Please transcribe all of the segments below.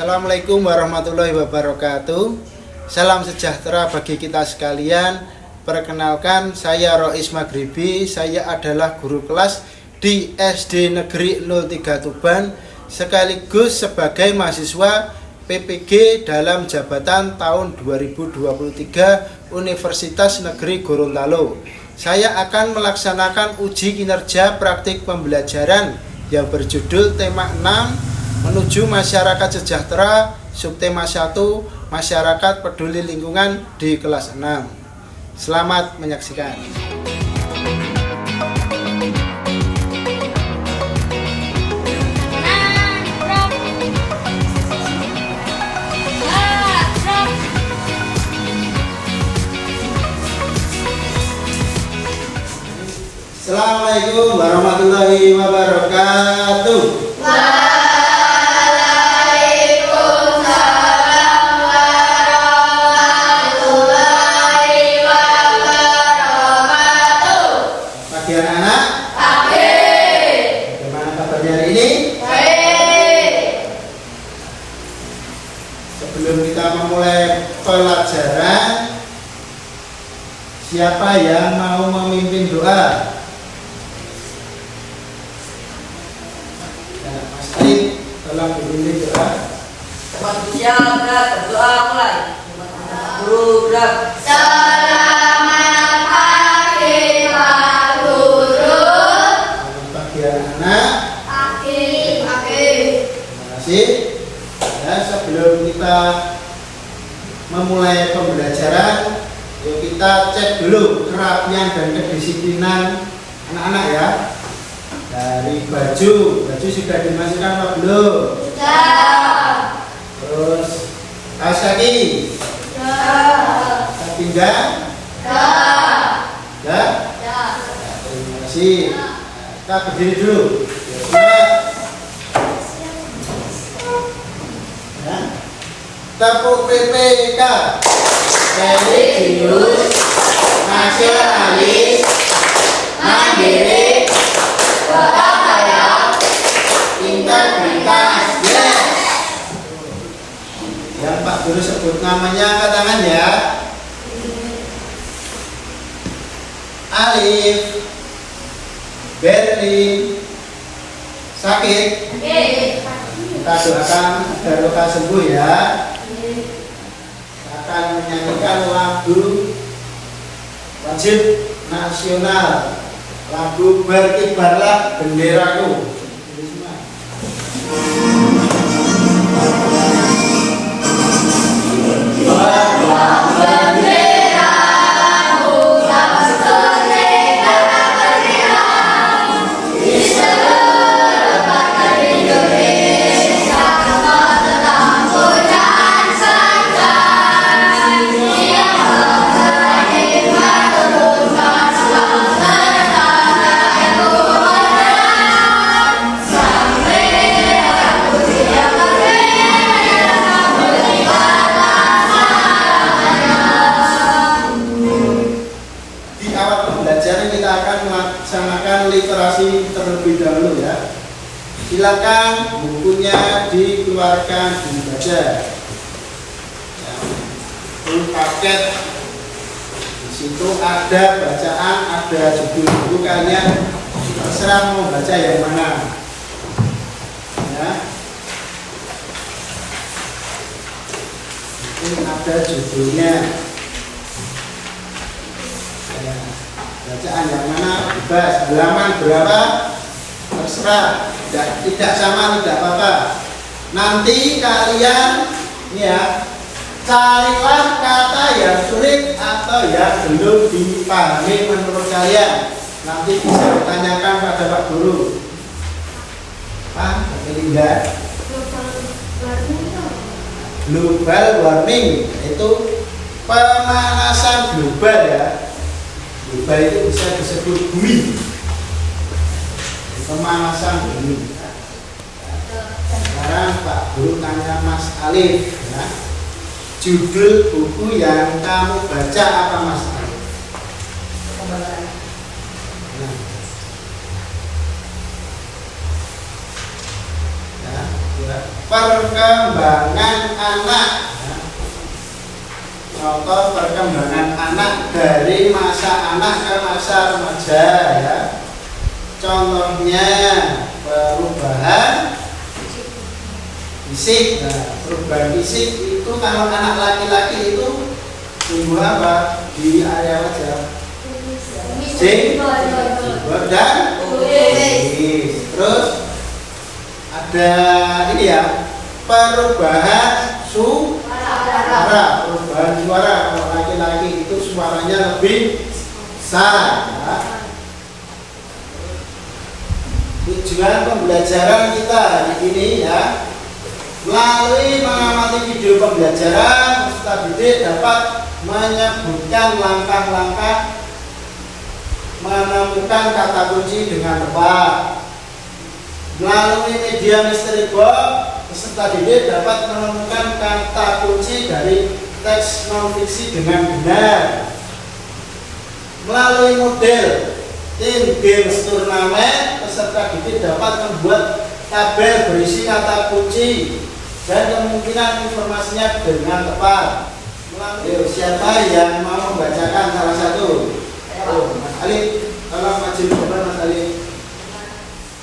Assalamualaikum warahmatullahi wabarakatuh. Salam sejahtera bagi kita sekalian. Perkenalkan, saya Rois Maghribi. Saya adalah guru kelas di SD Negeri 03 Tuban, sekaligus sebagai mahasiswa PPG dalam jabatan tahun 2023 Universitas Negeri Gorontalo. Saya akan melaksanakan uji kinerja praktik pembelajaran yang berjudul tema 6 menuju masyarakat sejahtera, subtema 1 masyarakat peduli lingkungan di kelas 6. Selamat menyaksikan. Assalamualaikum warahmatullahi wabarakatuh. Pagi anak-anak. Bagaimana kabarnya hari ini? Sebelum kita memulai pelajaran, siapa yang mau memimpin doa? Tolong dipimpin doa. Manusia berdoa mulai. Guru berat. Selamat pagi Pak Guru. Selamat pagi anak-anak. Pagi. Terima kasih. Ya, sebelum kita memulai pembelajaran, yuk kita cek dulu kerapian dan kedisiplinan anak-anak ya. Dari baju sudah dimasukkan apa belum? Sudah. Terus kaos kaki? Sudah. Pinggang? Sudah. Ya? Sudah. Terima kasih. Kita berdiri dulu. Ya. Tepuk PPK. Religius, nasionalis, mandiri, gotong royong, integritas. Yes. Yang Pak Guru sebut namanya, angkat tangan ya. Alif, Berlin, sakit. Kita doakan agar luka sembuh ya. Akan menyanyikan lagu wajib nasional, lagu Berkibarlah Benderaku. Literasi terlebih dahulu ya. Silakan bukunya dikeluarkan dibaca. Ya, full paket. Di situ ada bacaan, ada judul buku, kalian terserah mau baca yang mana. Ya. Ini ada judulnya. Ya. Bacaan yang mana bebas, halaman berapa terserah, tidak sama tidak apa-apa. Nanti kalian ya carilah kata yang sulit atau yang belum dipahami menurut kalian. Nanti bisa ditanyakan pada Pak Guru. Pak, enggak? Global warming itu pemanasan global ya. Global itu bisa disebut bumi, pemanasan bumi. Sekarang Pak Guru tanya Mas Alif ya. Judul buku yang kamu baca apa Mas Alif? Nah. Ya, perkembangan anak. Contoh perkembangan anak dari masa anak ke masa remaja ya. Contohnya perubahan fisik. Nah, perubahan fisik itu kalau anak laki-laki itu tumbuh apa? Di area wajah. Dan terus ada ini ya, perubahan suara. Perubahan suara kalau laki-laki itu suaranya lebih besar ya. Tujuan pembelajaran kita hari ini ya, melalui mengamati video pembelajaran, peserta didik dapat menyebutkan langkah-langkah menemukan kata kunci dengan tepat. Melalui media misteri box, peserta didik dapat menemukan kata kunci dari teks non-fiksi dengan benar. Melalui model Teen Games Turnamen, peserta didik dapat membuat tabel berisi kata kunci dan kemungkinan informasinya dengan tepat. Siapa yang mau membacakan salah satu? Mas Ali, tolong maju ke depan Mas Ali.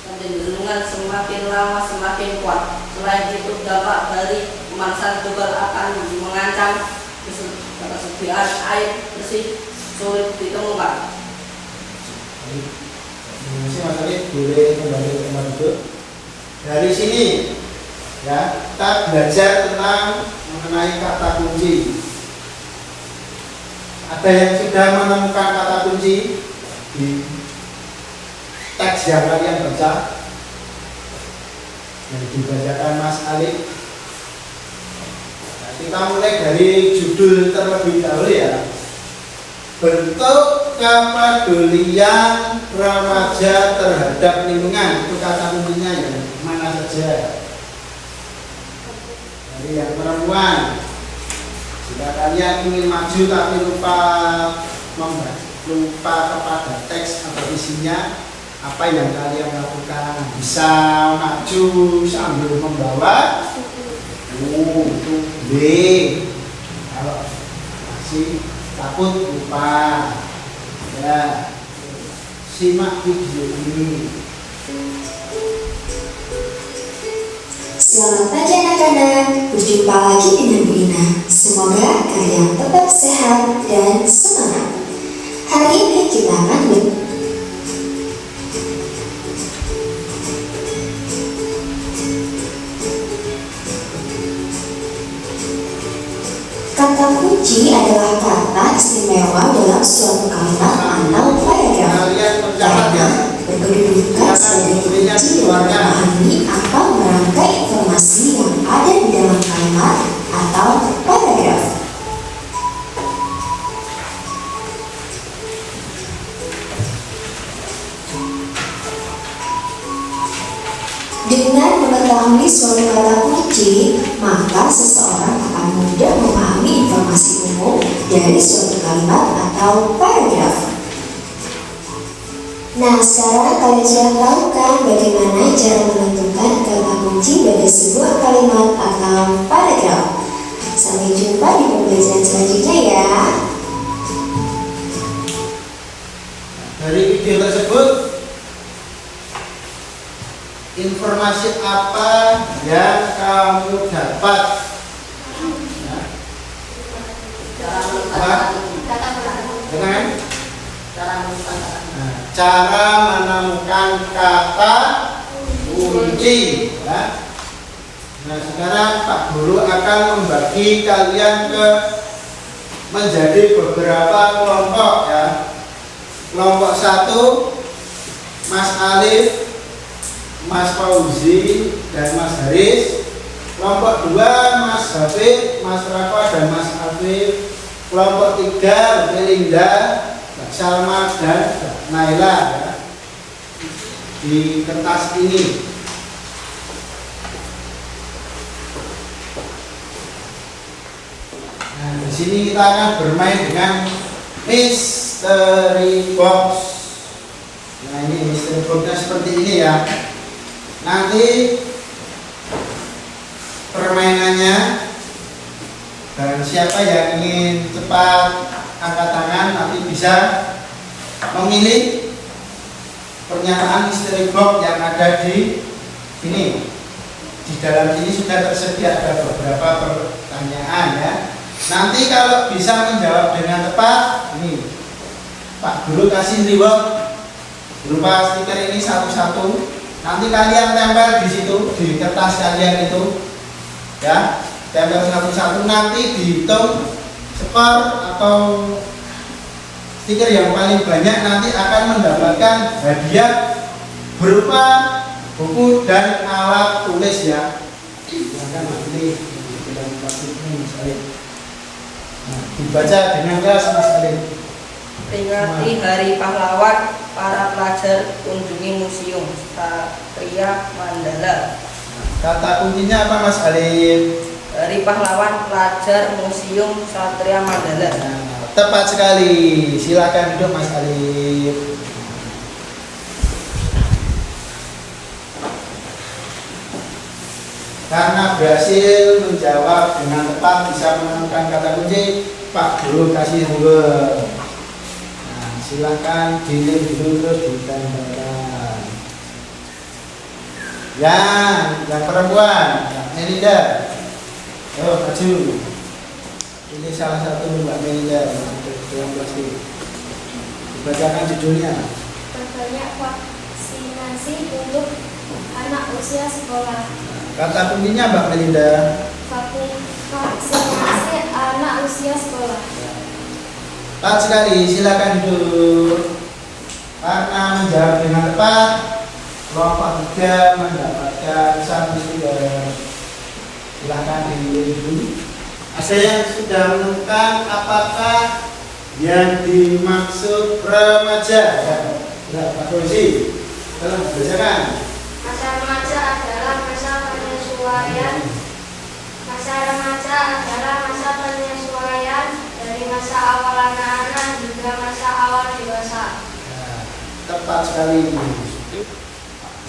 Kecenderungan semakin lama semakin kuat. Selain itu dampak dari pemanasan global akan mengancam ketersediaan air bersih sulit ditemukan. Mas Ali boleh kembali ke tempat duduk. Dari sini ya, kita belajar tentang mengenai kata kunci. Ada yang sudah menemukan kata kunci di teks yang kalian baca yang dibacakan Mas Ali? Nah, kita mulai dari judul terlebih dahulu ya. Bentuk kepedulian remaja terhadap lingkungan, itu kata kuncinya ya, mana saja. Dari yang perempuan, jika kalian ingin maju tapi lupa kepada teks atau isinya, apa yang kalian lakukan? Bisa maju sambil membawa itu B. Kalau masih takut lupa ya, simak video ini. Selamat pagi anak-anak, berjumpa lagi dengan Bu Ina. Semoga kalian tetap sehat dan semangat. Hari ini kita akan kata kunci adalah kata istimewa dalam suatu kalimat atau paragraf karena berkedudukan sebagai kunci dalam memahami atau merangkai informasi yang ada di dalam kalimat atau paragraf. Dengan mengetahui suatu kata kunci, maka seseorang akan mudah memahami informasi umum dari suatu kalimat atau paragraf. Nah, sekarang kalian sudah tahu kan bagaimana cara menentukan kata kunci dari sebuah kalimat atau paragraf. Sampai jumpa di pembelajaran selanjutnya ya. Dari video tersebut, informasi apa yang kamu dapat? Cara menemukan kata kunci ya. Nah, sekarang Pak Guru akan membagi kalian menjadi beberapa kelompok ya. Kelompok 1 Mas Alif, Mas Fauzi, dan Mas Haris. Kelompok 2 Mas Hafid, Mas Rafa, dan Mas Afif. Kelompok 3 Melinda, Mbak Salma, dan Mbak Naila ya. Di kertas ini. Nah, di sini kita akan bermain dengan mystery box. Nah, ini mystery boxnya seperti ini ya. Nanti permainannya. Dan siapa yang ingin cepat angkat tangan nanti bisa memilih pernyataan misteri box yang ada di sini. Di dalam ini sudah tersedia ada beberapa pertanyaan ya. Nanti kalau bisa menjawab dengan tepat, ini Pak Guru kasih reward berupa stiker ini satu-satu. Nanti kalian tempel di situ di kertas kalian itu, ya, tempel satu-satu. Nanti dihitung skor atau stiker yang paling banyak nanti akan mendapatkan hadiah berupa buku dan alat tulis ya. Silakan pilih dalam plastik ini misalnya. Nah, dibaca dengan keras Mas Alif. Peringati Hari Pahlawan, para pelajar kunjungi Museum Satria Mandala. Kata kuncinya apa Mas Alif? Hari Pahlawan, pelajar Museum Satria Mandala. Nah, tepat sekali. Silakan duduk Mas Alif. Karena berhasil menjawab dengan tepat bisa menemukan kata kunci, Pak Guru kasih reward. Nah, silakan dilihat dulu terus ditempelkan. Yang perempuan, Mbak Melinda. Oh, maju. Ini salah satu Mbak Melinda dalam plastik. Dibacakan judulnya. Perbanyak vaksinasi untuk anak usia sekolah. Kata kuncinya Mbak Melinda. Vaksinasi anak usia sekolah. Tepat sekali, silakan duduk. Karena menjawab dengan tepat, kelompok 3 mendapatkan 1 stiker. Silakan dilihat dulu. Ada yang sudah menemukan apakah yang dimaksud remaja? Ya, Pak Polisi, tolong bacakan. Masa remaja adalah masa penyesuaian. Masa remaja adalah masa penyesuaian dari masa awal anak-anak hingga masa awal dewasa. Nah, tepat sekali.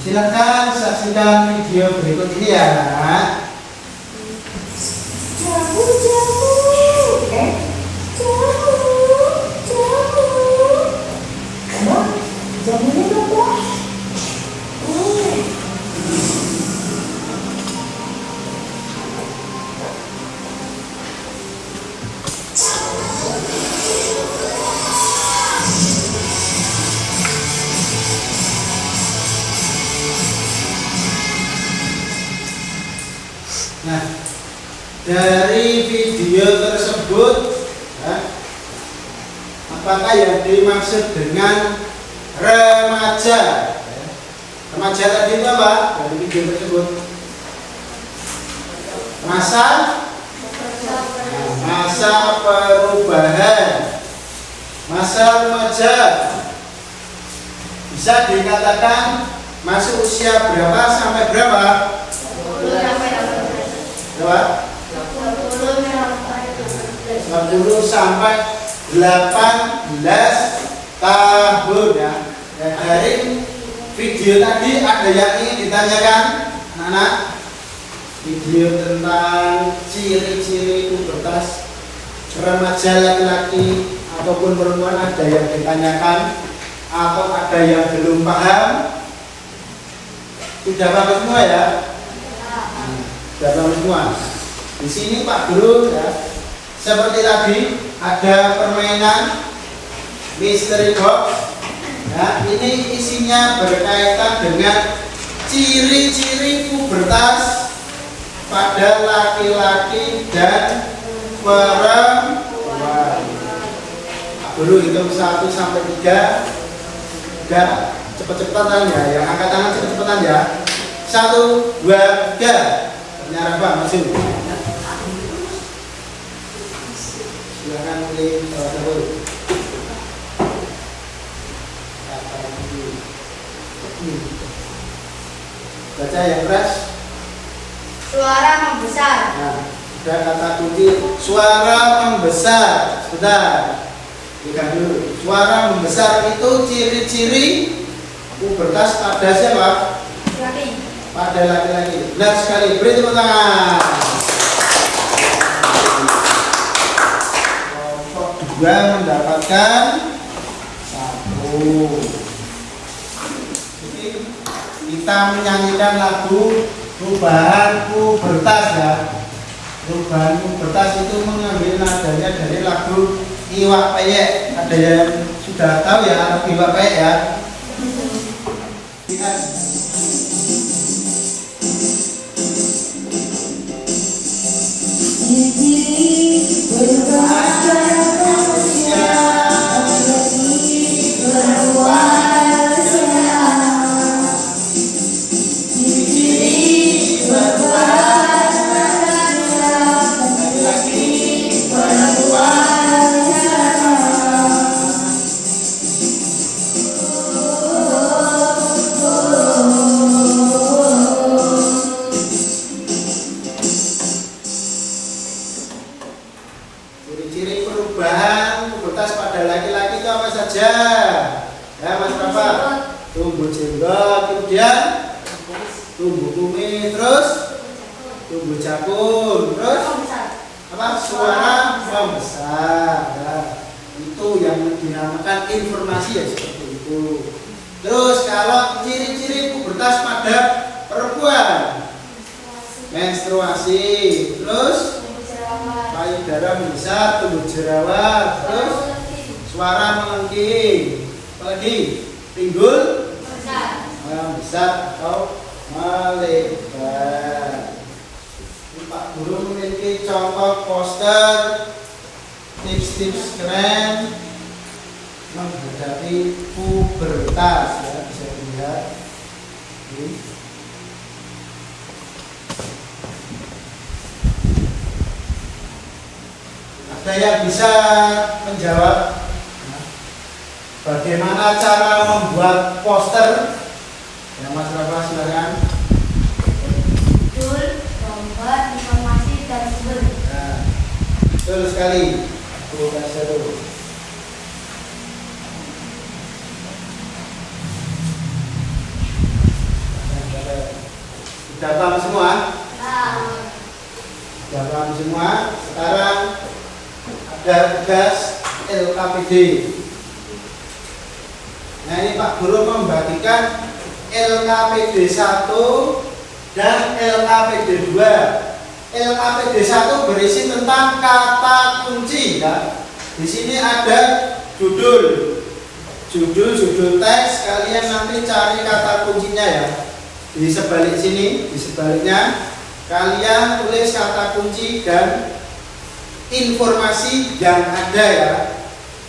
Silakan saksikan video berikut ini ya. Jauh, jauh, jauh, jauh. Jauhnya berapa? Nah, dari video tersebut, ya, apakah yang dimaksud dengan remaja? Remaja tadi itu apa? Dari video tersebut, masa perubahan, masa remaja bisa dikatakan masuk usia berapa sampai berapa? Berapa? 20 sampai 18 tahun ya. Dan dari video tadi ada yang ingin ditanyakan, anak-anak? Video tentang ciri-ciri pubertas remaja laki-laki ataupun perempuan ada yang ditanyakan atau ada yang belum paham? Sudah paham semua ya? Sudah paham semua. Di sini Pak Guru ya, seperti tadi ada permainan mystery box. Nah, ini isinya berkaitan dengan ciri-ciri pubertas pada laki-laki dan perempuan. Pak Guru hitung 1 sampai 3. Udah cepet-cepetan ya, yang angkat tangan cepet-cepetan ya. 1, 2, 3. Nyarap Pak, maju. Silakan pilih salah satu. Baca yang keras. Suara membesar. Nah, sudah kata kunci suara membesar. Sudah. Lihat dulu. Suara membesar itu ciri-ciri pubertas pada siapa? Laki. pada laki-laki. Benar sekali, beri tepuk tangan. Kelompok 2 mendapatkan 1. Jadi kita menyanyikan lagu Perubahan Pubertas ya. Perubahan Pubertas itu mengambil nadanya dari lagu Iwak Peyek. Ada yang sudah tahu ya lagu Iwak Peyek ya? Lihat. Ciri-ciri perubahan pubertas pada laki-laki itu apa saja? Ya Mas Rafa, tumbuh jenggot, kemudian tumbuh kumis, terus tumbuh jakun, terus apa? Suara membesar. Ya, itu yang dinamakan informasi ya seperti itu. Terus kalau ciri-ciri pubertas pada perempuan, menstruasi, terus payudara membesar, tumbuh jerawat, terus suara melengking, apalagi pinggul membesar atau melebar. Pak Guru memiliki contoh poster tips-tips keren menghadapi pubertas ya, bisa dilihat. Ada yang bisa menjawab bagaimana cara membuat poster? Ya Mas Rafa silakan. Judul, gambar, informasi, dan sumber. Nah, betul sekali. Aku kasih dulu. Sudah paham semua? Sudah paham semua? Sekarang ada tugas LKPD. Nah ini Pak Guru membagikan LKPD 1 dan LKPD 2. LKPD 1 berisi tentang kata kunci ya. Di sini ada judul teks, kalian nanti cari kata kuncinya ya. Di sebalik sini, di sebaliknya kalian tulis kata kunci dan informasi yang ada ya,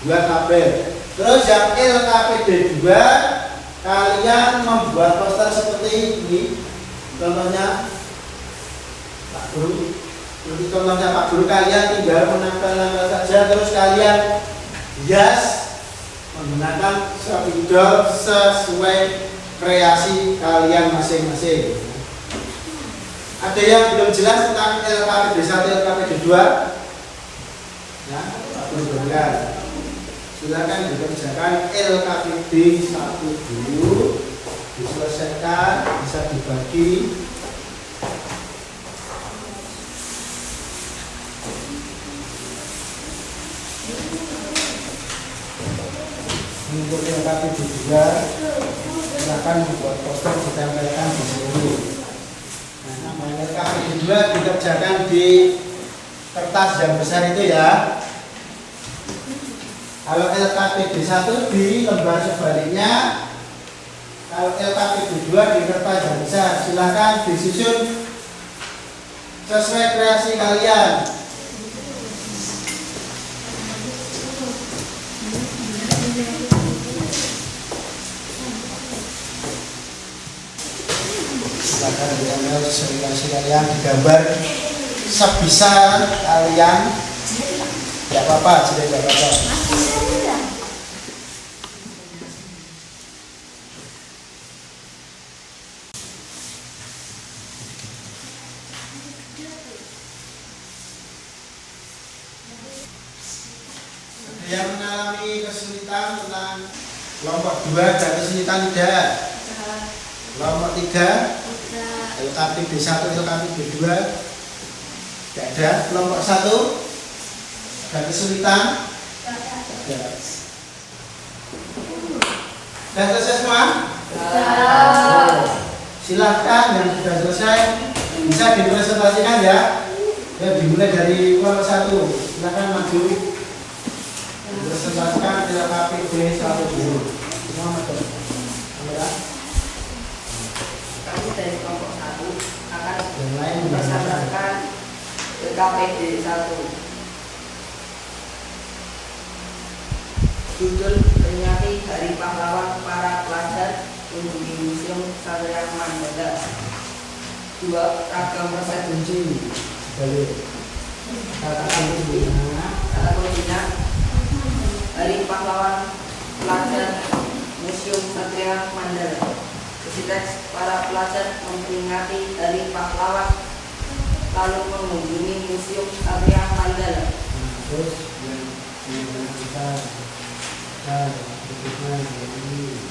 2 tabel. Terus yang LKPD 2 kalian membuat poster seperti ini. Contohnya Pak Guru, contohnya Pak Guru, kalian tinggal menempel-nempel saja, terus kalian hias menggunakan spidol sesuai kreasi kalian masing-masing. Ada yang belum jelas tentang LKPD 1, LKPD 2? Ya, Pak Guru berikan. Silakan dikerjakan LKPD 1 dulu, diselesaikan, bisa dibagi. Untuk LKPD 2 silakan membuat poster ditempelkan di sini. Nah, namanya LKPD 2 dikerjakan di kertas yang besar itu ya. Kalau LKPD 1 di lembar sebaliknya, kalau LKPD 2 di kertas yang besar. Silakan disusun sesuai kreasi kalian. Silakan diambil sesuai kreasi kalian, digambar sebisa kalian. Tidak apa-apa, tidak apa-apa. Yang mengalami kesulitan tentang kelompok 2 ada kesulitan tidak? Kelompok 3 Tapi B1 atau tapi B2 tidak ada. Kelompok 1 ada kesulitan? Ada. Sudah selesai semua? Silahkan yang sudah selesai bisa dipresentasikan ya. Ya dimulai dari kelompok 1. Silahkan maju. Dipresentasikan KP B1 dulu. Semua maju. Kamera. Kami dari kelompok 1 akan Yang lain mempresentasikan KPD 1. Judul peringati Hari Pahlawan Para Pelajar Kunjungi Museum Satria Mandala. 2. Ragam resep kunci. balik. Kata kuncinya Hari Pahlawan Pelajar Museum Satria Mandala. Isi teks, para pelajar memperingati Hari Pahlawan lalu mengunjungi Museum Satria Mandala. Terus yang kita berikutnya ini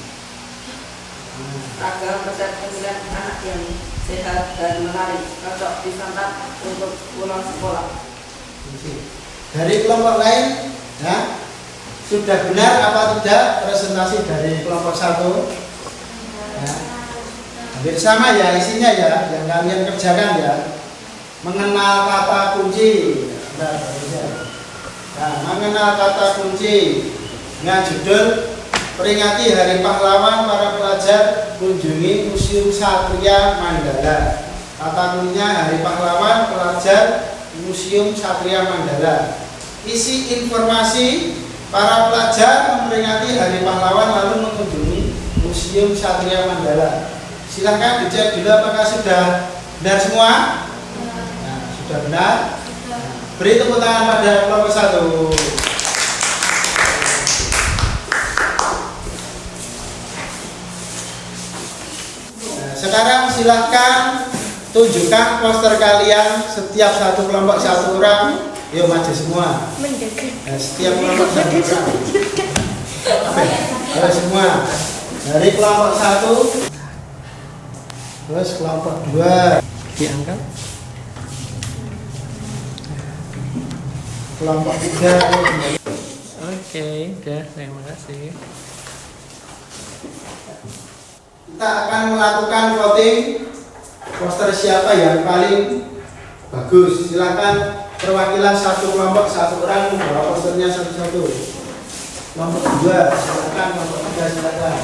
Ragam resep pemilihan anak yang sehat dan menarik, cocok disantap untuk pulang sekolah. dari kelompok lain ya, sudah benar apa tidak presentasi dari kelompok 1 ya, hampir sama ya isinya ya, yang kalian kerjakan ya, mengenal kata kunci. Nah, mengenal kata kunci dengan judul peringati Hari Pahlawan Para Pelajar Kunjungi Museum Satria Mandala. Kata kuncinya Hari Pahlawan Pelajar Museum Satria Mandala. Isi informasi, para pelajar memperingati Hari Pahlawan lalu mengunjungi Museum Satria Mandala. Silahkan dicek dulu apakah sudah benar semua. Nah, sudah benar. Beri tepuk tangan pada kelompok 1. Sekarang silahkan tunjukkan poster kalian, setiap satu kelompok 1 orang. Yuk maju semua. Nah, setiap kelompok 1 orang. Ayo semua. Dari kelompok 1, terus kelompok 2 diangkat. Kelompok 3 kembali. Oke, udah, terima kasih. Kita akan melakukan voting poster siapa yang paling bagus. Silakan perwakilan satu kelompok 1 orang membawa posternya satu-satu. Kelompok 2 silakan, kelompok 3 silakan.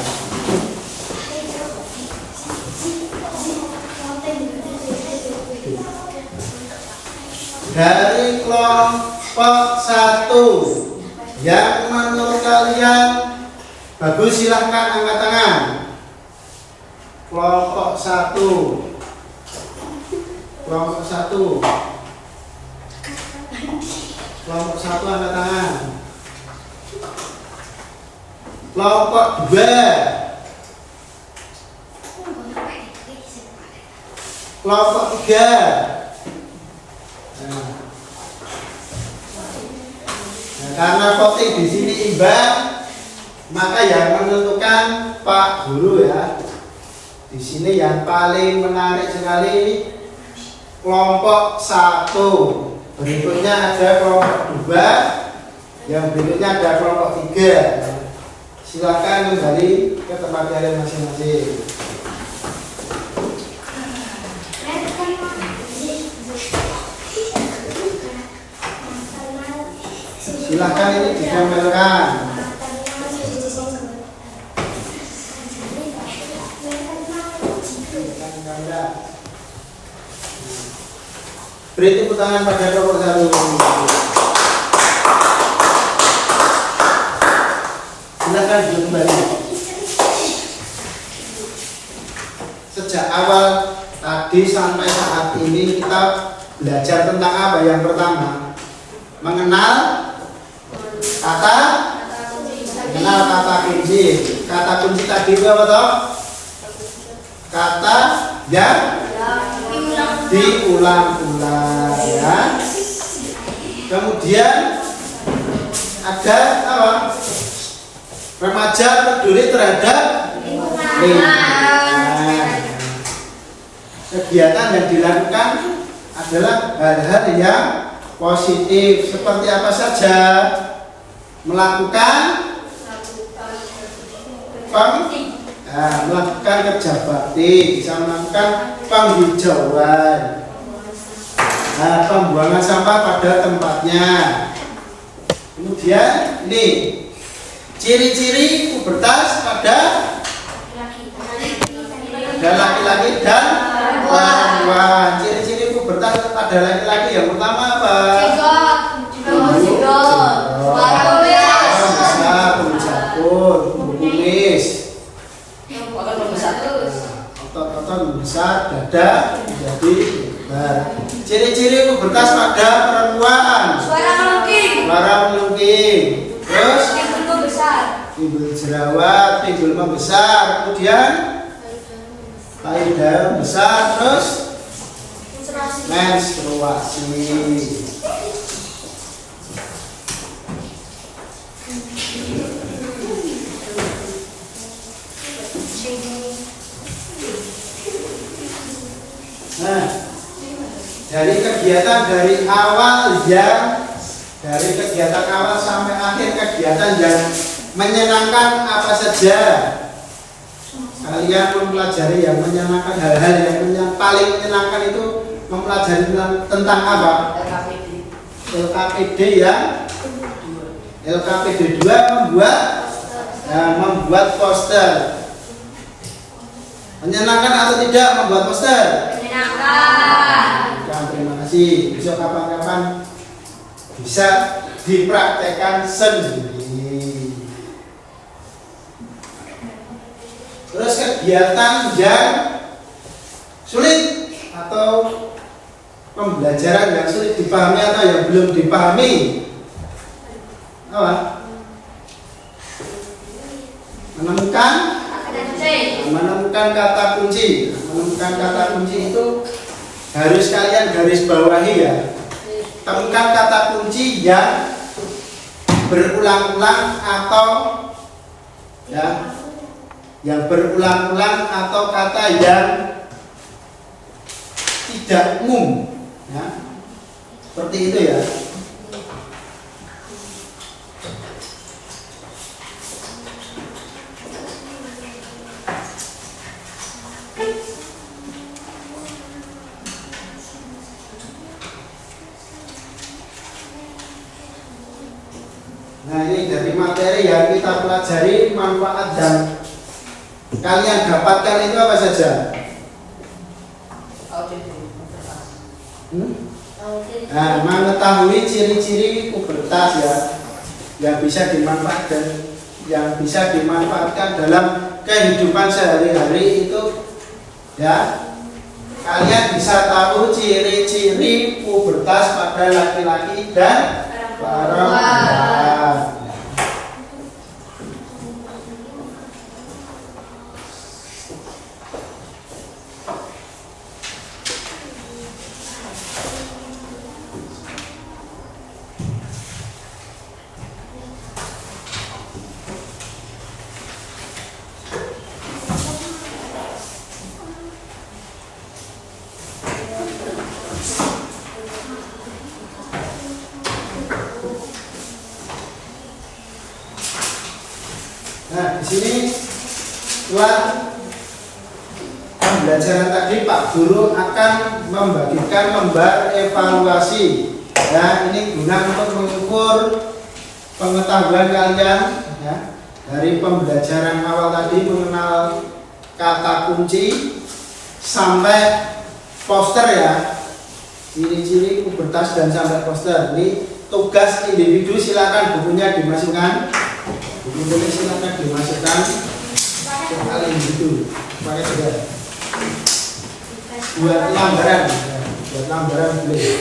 Dari kelompok 1 yang menurut kalian bagus silahkan angkat tangan. Kelompok 1. Kelompok 1. Kelompok 1 angkat tangan. Kelompok 2. Kelompok 3. Nah, karena voting di sini imbang, maka yang menentukan Pak Guru ya. Di sini yang paling menarik sekali kelompok 1. Berikutnya ada kelompok 2. Yang berikutnya ada kelompok 3. Silakan kembali ke tempat kalian masing-masing. Silakan ini ditempelkan. Beri tepuk tangan pada kelompok 1. Silakan duduk kembali. Sejak awal tadi sampai saat ini kita belajar tentang apa? Yang pertama, mengenal kata kunci. Kata kunci tadi itu apa toh? Kata yang diulang-ulang ya. Kemudian ada apa? Remaja peduli terhadap lingkungan. kegiatan yang dilakukan adalah hal-hal yang positif. Seperti apa saja? Melakukan melakukan kerja bakti, bisa melakukan penghijauan, pembuangan sampah pada tempatnya. Kemudian ini ciri-ciri pubertas pada laki-laki dan perempuan. Ciri-ciri pubertas pada laki-laki yang pertama apa? Kumis, otot membesar, dada menjadi lebar. Ciri-ciri pubertas pada perempuan. Suara melengking. Terus timbul jerawat, timbul membesar, kemudian payudara besar, terus menstruasi. Nah, dari kegiatan dari awal sampai akhir kegiatan yang menyenangkan apa saja? Kalian mempelajari yang menyenangkan, hal-hal yang paling menyenangkan itu mempelajari tentang apa? LKPD yang LKPD 2 membuat poster. Menyenangkan atau tidak membuat poster? Menyenangkan. Terima kasih. Besok kapan-kapan bisa dipraktekkan sendiri. Terus kegiatan yang sulit atau pembelajaran yang sulit dipahami atau yang belum dipahami apa? Menemukan kata kunci. Menemukan kata kunci itu harus kalian garis bawahi ya. Temukan kata kunci yang berulang-ulang atau ya, yang berulang-ulang atau kata yang tidak umum ya. Seperti itu ya. Nah, ini dari materi yang kita pelajari, manfaat dan kalian dapatkan itu apa saja? Nah, mengetahui ciri-ciri pubertas ya, yang bisa dimanfaatkan dalam kehidupan sehari-hari itu ya. Kalian bisa tahu ciri-ciri pubertas pada laki-laki dan perempuan. Nah, di sini setelah pembelajaran tadi Pak Guru akan membagikan lembar evaluasi. Ya, ini guna untuk mengukur pengetahuan kalian ya, dari pembelajaran awal tadi mengenal kata kunci sampai poster ya. Ciri-ciri pubertas dan sampai poster. Ini tugas individu, silakan bukunya dimasukkan. Bukunya silakan dimasukkan ke kalian gitu. Pakai juga. Buat lembaran, ya. Buat lembaran boleh.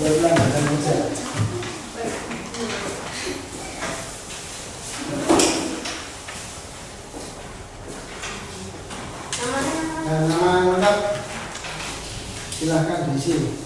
Buat lembaran aja. Nama lengkap silahkan diisi.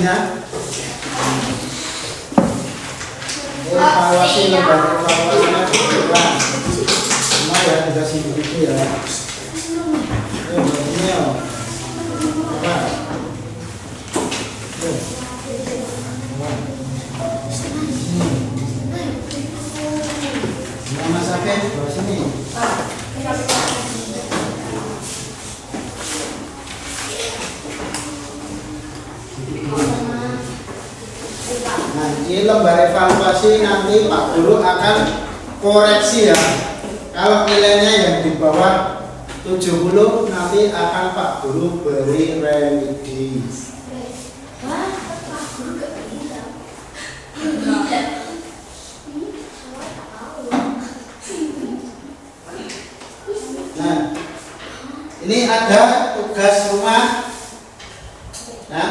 ya. Evaluasi lembaga evaluasinya kurang. Semua ya dikasih begitu ya. Begini ya. Nama sakit bawa sini. Nah, ini lembar evaluasi nanti Pak Guru akan koreksi ya. Kalau nilainya yang di bawah 70 nanti akan Pak Guru beri remedi. Nah, ini ada tugas rumah. Nah,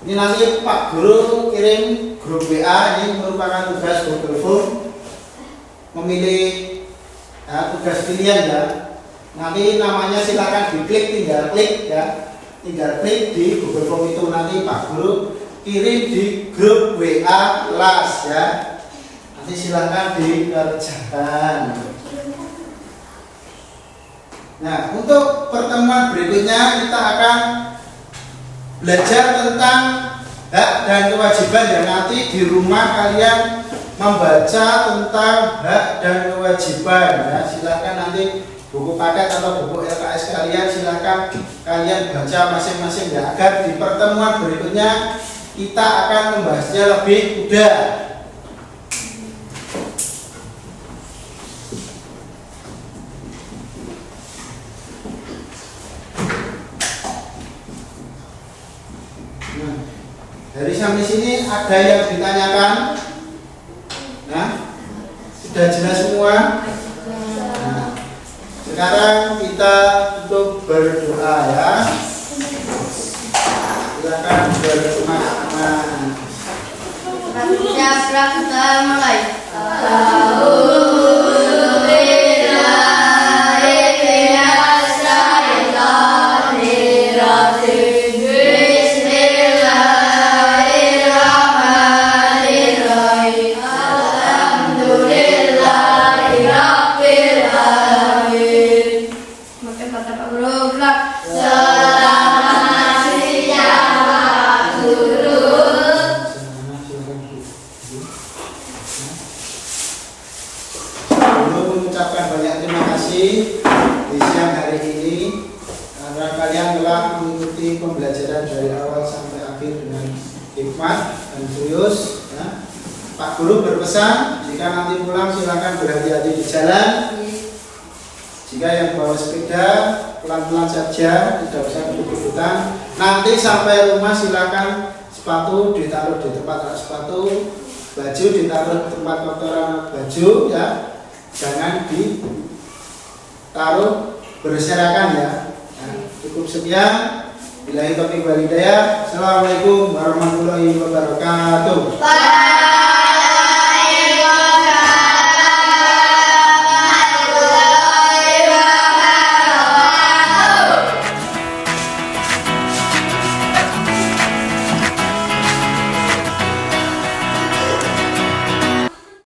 ini nanti Pak Guru kirim grup WA, ini merupakan tugas Google Form. Memilih tugas pilihan ya. Nanti namanya silakan diklik, tinggal klik ya. Tinggal klik di Google Form itu, nanti Pak Guru kirim di grup WA kelas ya. Nanti silakan dikerjakan. Nah, untuk pertemuan berikutnya kita akan belajar tentang hak dan kewajiban ya. Nanti di rumah kalian membaca tentang hak dan kewajiban ya. Silakan nanti buku paket atau buku LKS kalian silakan kalian baca masing-masing ya, agar di pertemuan berikutnya kita akan membahasnya lebih mudah. Nah, dari sampai sini ada yang ditanyakan? Nah, sudah jelas semua? Nah, sekarang kita untuk berdoa ya. Silakan berdoa. Kita mulai. Mengucapkan banyak terima kasih di siang hari ini karena kalian telah mengikuti pembelajaran dari awal sampai akhir dengan hikmat dan serius ya. Pak Guru berpesan jika nanti pulang silakan berhati-hati di jalan. Jika yang bawa sepeda pelan-pelan saja, tidak usah kebut-kebutan. Nanti sampai rumah silakan sepatu ditaruh di tempat rak sepatu, baju ditaruh di tempat kotoran baju ya. Jangan ditaruh berserakan ya. Nah, cukup sekian. Billahi taufiq wal hidayah. Assalamualaikum warahmatullahi wabarakatuh.